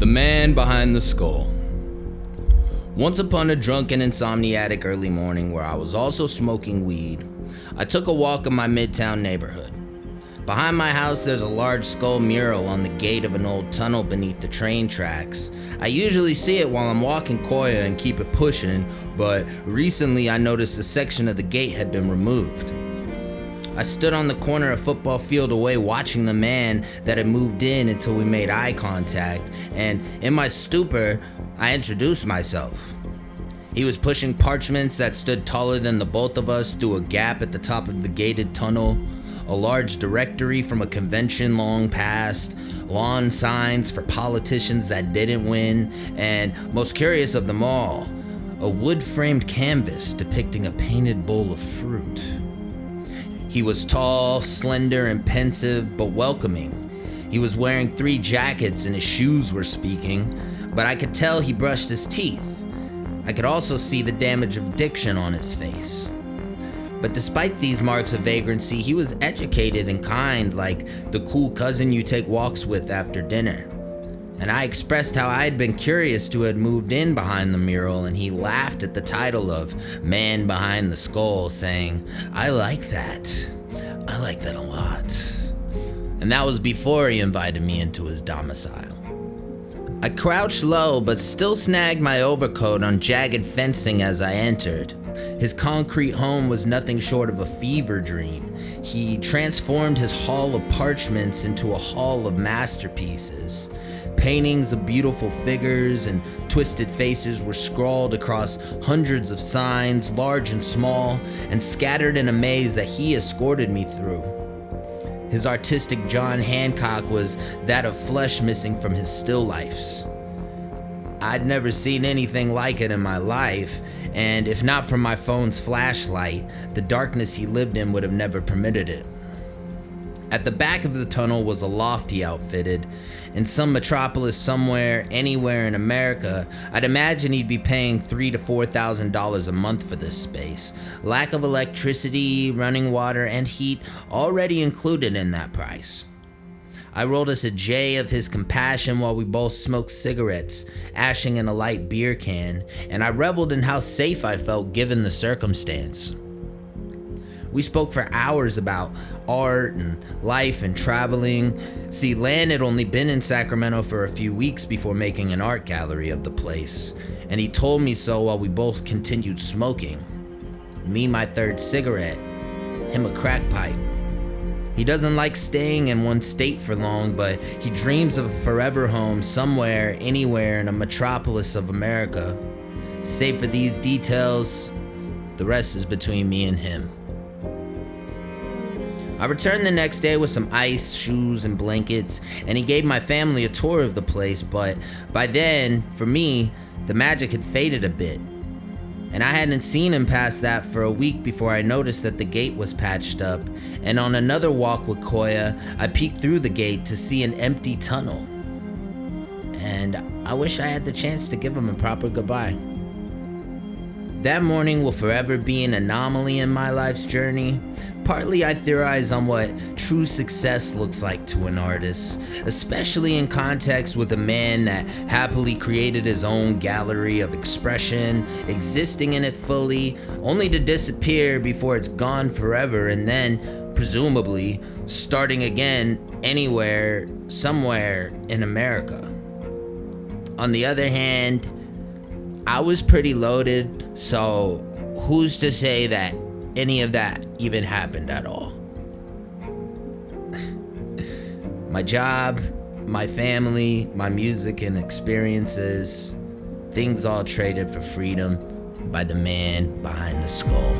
The man behind the skull. Once upon a drunken insomniatic early morning where I was also smoking weed, I took a walk in my midtown neighborhood. Behind my house there's a large skull mural on the gate of an old tunnel beneath the train tracks. I usually see it while I'm walking Koya and keep it pushing, but recently I noticed a section of the gate had been removed. I stood on the corner a football field away watching the man that had moved in until we made eye contact, and in my stupor, I introduced myself. He was pushing parchments that stood taller than the both of us through a gap at the top of the gated tunnel, a large directory from a convention long past, lawn signs for politicians that didn't win, and most curious of them all, a wood-framed canvas depicting a painted bowl of fruit. He was tall, slender, and pensive, but welcoming. He was wearing 3 jackets and his shoes were speaking, but I could tell he brushed his teeth. I could also see the damage of addiction on his face. But despite these marks of vagrancy, he was educated and kind, like the cool cousin you take walks with after dinner. And I expressed how I had been curious to had moved in behind the mural, and he laughed at the title of Man Behind the Skull, saying, I like that a lot. And that was before he invited me into his domicile. I crouched low, but still snagged my overcoat on jagged fencing as I entered. His concrete home was nothing short of a fever dream. He transformed his hall of parchments into a hall of masterpieces. Paintings of beautiful figures and twisted faces were scrawled across hundreds of signs, large and small, and scattered in a maze that he escorted me through. His artistic John Hancock was that of flesh missing from his still lifes. I'd never seen anything like it in my life, and if not for my phone's flashlight, the darkness he lived in would have never permitted it. At the back of the tunnel was a loft he outfitted. In some metropolis somewhere, anywhere in America, I'd imagine he'd be paying $3,000 to $4,000 a month for this space. Lack of electricity, running water, and heat already included in that price. I rolled us a J of his compassion while we both smoked cigarettes, ashing in a light beer can, and I reveled in how safe I felt given the circumstance. We spoke for hours about art and life and traveling. See, Lan had only been in Sacramento for a few weeks before making an art gallery of the place, and he told me so while we both continued smoking. Me my 3rd cigarette, him a crack pipe. He doesn't like staying in one state for long, but he dreams of a forever home somewhere, anywhere in a metropolis of America. Save for these details, the rest is between me and him. I returned the next day with some ice, shoes, and blankets, and he gave my family a tour of the place, but by then, for me, the magic had faded a bit. And I hadn't seen him past that for a week before I noticed that the gate was patched up, and on another walk with Koya, I peeked through the gate to see an empty tunnel. And I wish I had the chance to give him a proper goodbye. That morning will forever be an anomaly in my life's journey. Partly I theorize on what true success looks like to an artist, especially in context with a man that happily created his own gallery of expression, existing in it fully, only to disappear before it's gone forever, and then, presumably, starting again anywhere, somewhere in America. On the other hand, I was pretty loaded, so who's to say that any of that even happened at all? My job, my family, my music and experiences, things all traded for freedom by the man behind the skull.